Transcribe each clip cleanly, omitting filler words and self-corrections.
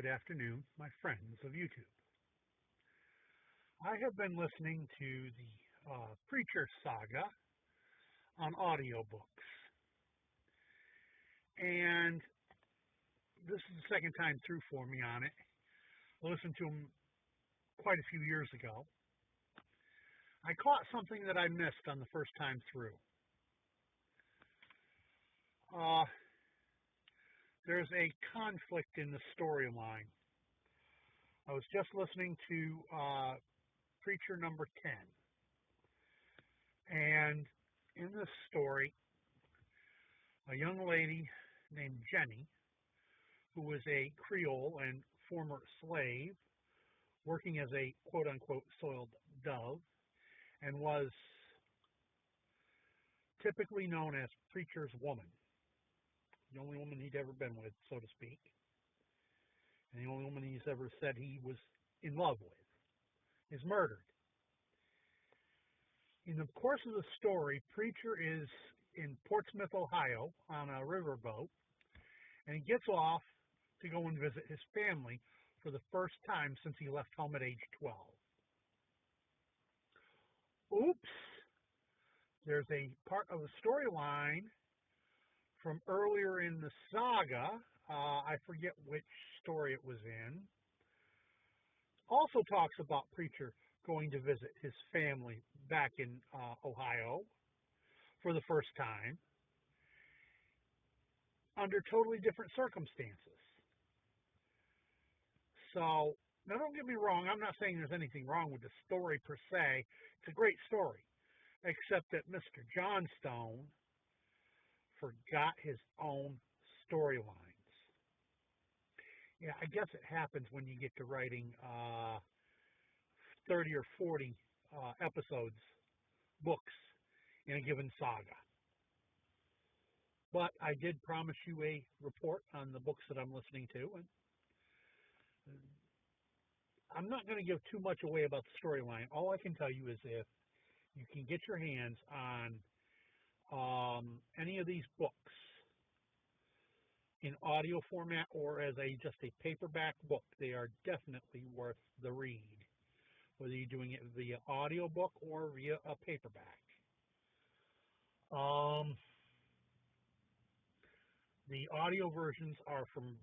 afternoon, my friends of YouTube. I have been listening to the Preacher Saga on audiobooks, and this is the second time through for me on it. I listened to them quite a few years ago. I caught something that I missed on the first time through. There's a conflict in the storyline. I was just listening to Preacher number 10. And in this story, a young lady named Jenny, who was a Creole and former slave, working as a quote-unquote soiled dove, and was typically known as Preacher's woman. The only woman he'd ever been with, so to speak. And the only woman he's ever said he was in love with is murdered. In the course of the story, Preacher is in Portsmouth, Ohio on a riverboat, and he gets off to go and visit his family for the first time since he left home at age 12. Oops! There's a part of the storyline from earlier in the saga, I forget which story it was in, also talks about Preacher going to visit his family back in Ohio for the first time under totally different circumstances. So, now don't get me wrong, I'm not saying there's anything wrong with the story per se. It's a great story, except that Mr. Johnstone forgot his own storylines. Yeah, I guess it happens when you get to writing 30 or 40 episodes, books, in a given saga. But I did promise you a report on the books that I'm listening to, and I'm not going to give too much away about the storyline. All I can tell you is if you can get your hands on any of these books in audio format or as just a paperback book, they are definitely worth the read, whether you're doing it via audiobook or via a paperback. The audio versions are from,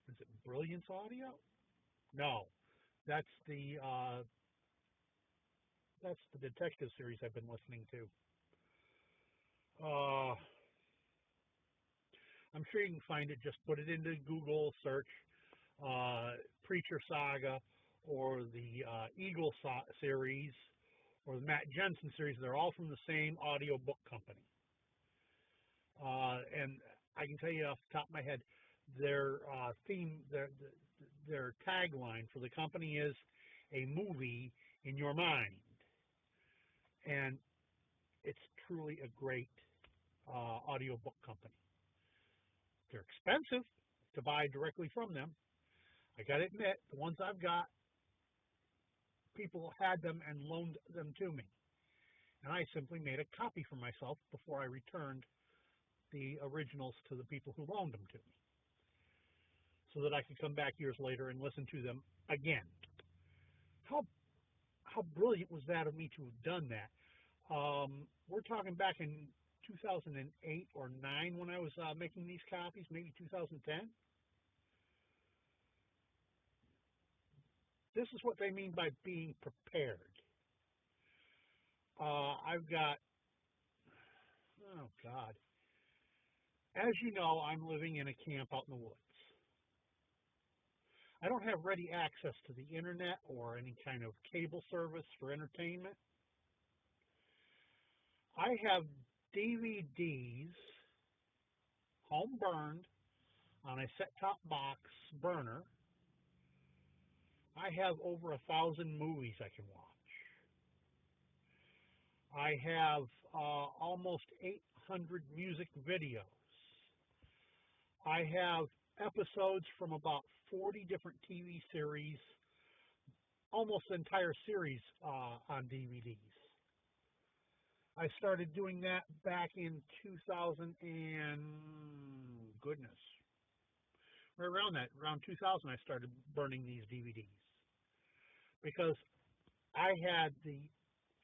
is it Brilliance Audio? No, that's the detective series I've been listening to. I'm sure you can find it. Just put it into Google search, Preacher Saga, or the Eagle series, or the Matt Jensen series. They're all from the same audiobook company. And I can tell you off the top of my head, their theme, their tagline for the company is "A movie in your mind," and it's truly a great audiobook company. They're expensive to buy directly from them. I gotta admit, the ones I've got, people had them and loaned them to me. And I simply made a copy for myself before I returned the originals to the people who loaned them to me, so that I could come back years later and listen to them again. How brilliant was that of me to have done that? We're talking back in 2008 or 9 when I was making these copies, maybe 2010. This is what they mean by being prepared. I've got, oh God. As you know, I'm living in a camp out in the woods. I don't have ready access to the internet or any kind of cable service for entertainment. I have DVDs, home burned, on a set-top box burner. I have over 1,000 movies I can watch. I have almost 800 music videos. I have episodes from about 40 different TV series, almost the entire series on DVDs. I started doing that back in 2000 and goodness, right around 2000, I started burning these DVDs because I had the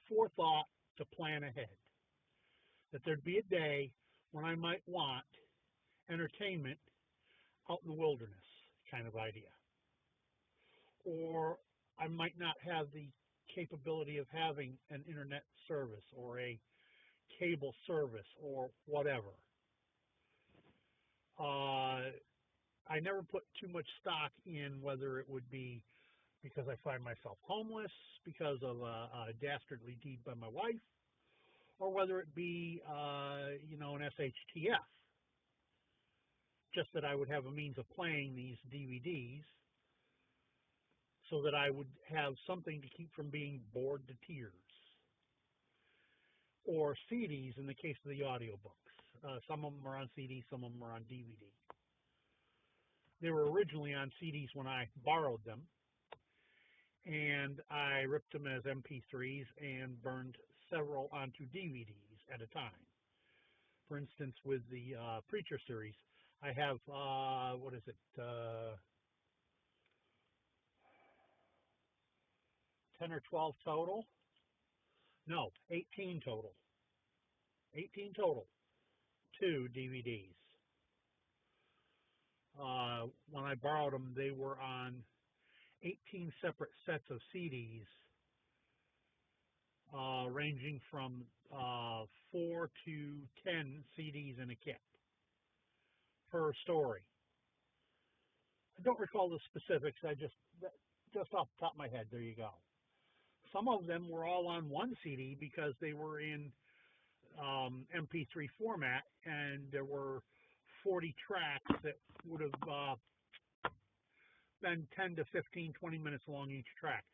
forethought to plan ahead, that there'd be a day when I might want entertainment out in the wilderness kind of idea. Or I might not have the capability of having an internet service or a cable service or whatever. I never put too much stock in whether it would be because I find myself homeless because of a dastardly deed by my wife, or whether it be, an SHTF, just that I would have a means of playing these DVDs so that I would have something to keep from being bored to tears. Or CDs in the case of the audiobooks. Some of them are on CD, some of them are on DVD. They were originally on CDs when I borrowed them, and I ripped them as MP3s and burned several onto DVDs at a time. For instance, with the Preacher series, I have, 10 or 12 total? No, 18 total. 18 total. 2 DVDs. When I borrowed them, they were on 18 separate sets of CDs, ranging from 4 to 10 CDs in a kit per story. I don't recall the specifics. I just off the top of my head, there you go. Some of them were all on one CD because they were in MP3 format, and there were 40 tracks that would have been 10 to 15, 20 minutes long each track.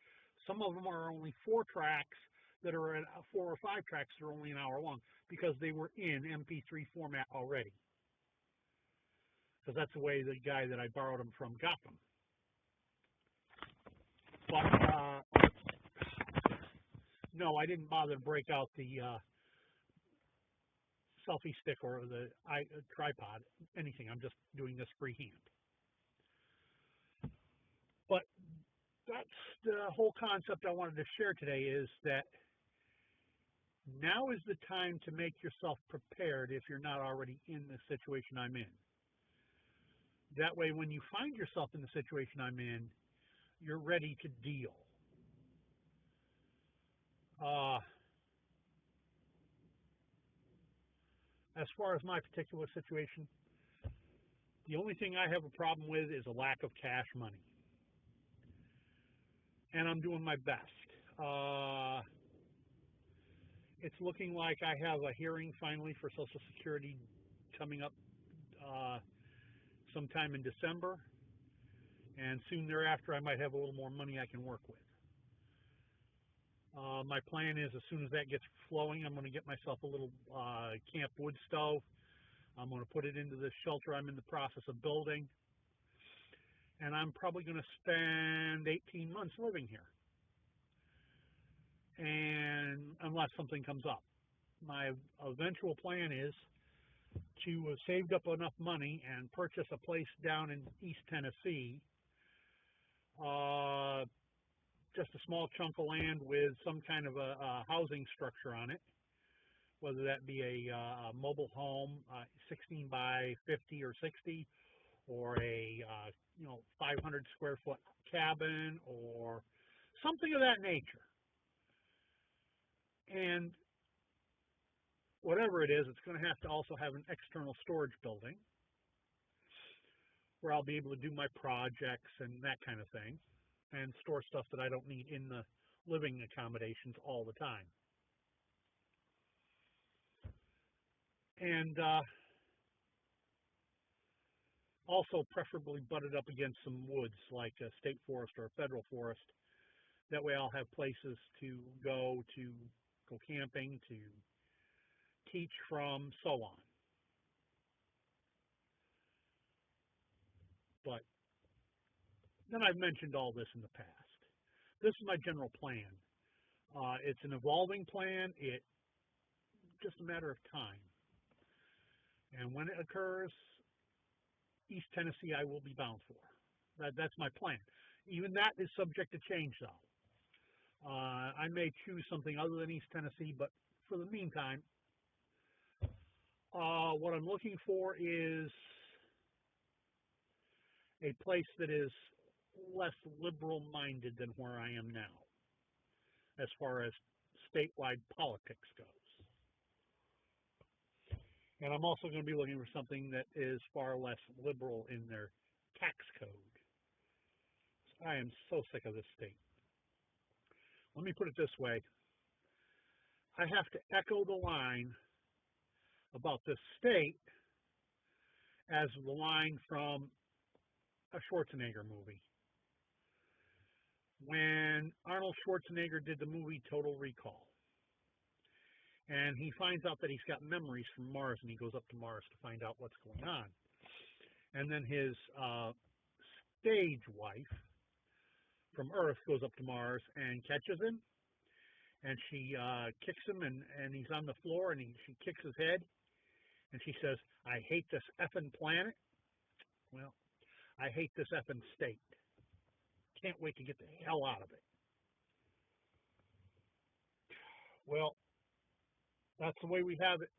Some of them are only 4 tracks that are 4 or 5 tracks that are only an hour long because they were in MP3 format already. Because that's the way the guy that I borrowed them from got them. But no, I didn't bother to break out the selfie stick or the tripod, anything. I'm just doing this freehand. But that's the whole concept I wanted to share today, is that now is the time to make yourself prepared if you're not already in the situation I'm in. That way, when you find yourself in the situation I'm in, you're ready to deal. As far as my particular situation, the only thing I have a problem with is a lack of cash money. And I'm doing my best. It's looking like I have a hearing finally for Social Security coming up sometime in December, and soon thereafter I might have a little more money I can work with. My plan is, as soon as that gets flowing, I'm going to get myself a little camp wood stove. I'm going to put it into the shelter I'm in the process of building, and I'm probably going to spend 18 months living here, and unless something comes up. My eventual plan is to have saved up enough money and purchase a place down in East Tennessee, just a small chunk of land with some kind of a housing structure on it, whether that be a mobile home, 16 by 50 or 60, or a 500 square foot cabin, or something of that nature. And whatever it is, it's going to have to also have an external storage building where I'll be able to do my projects and that kind of thing, and store stuff that I don't need in the living accommodations all the time. And also preferably butted up against some woods, like a state forest or a federal forest. That way I'll have places to go camping, to teach from, so on. But then I've mentioned all this in the past. This is my general plan. It's an evolving plan. It's just a matter of time. And when it occurs, East Tennessee I will be bound for. That's my plan. Even that is subject to change, though. I may choose something other than East Tennessee, but for the meantime, what I'm looking for is a place that is less liberal-minded than where I am now, as far as statewide politics goes. And I'm also going to be looking for something that is far less liberal in their tax code. I am so sick of this state. Let me put it this way. I have to echo the line about this state as the line from a Schwarzenegger movie. When Arnold Schwarzenegger did the movie Total Recall, and he finds out that he's got memories from Mars, and he goes up to Mars to find out what's going on. And then his stage wife from Earth goes up to Mars and catches him, and she kicks him, and he's on the floor, and she kicks his head, and she says, "I hate this effing planet." Well, I hate this effing state. Can't wait to get the hell out of it. Well, that's the way we have it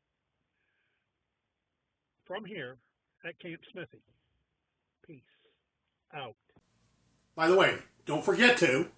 from here at Camp Smithy. Peace out. By the way, don't forget to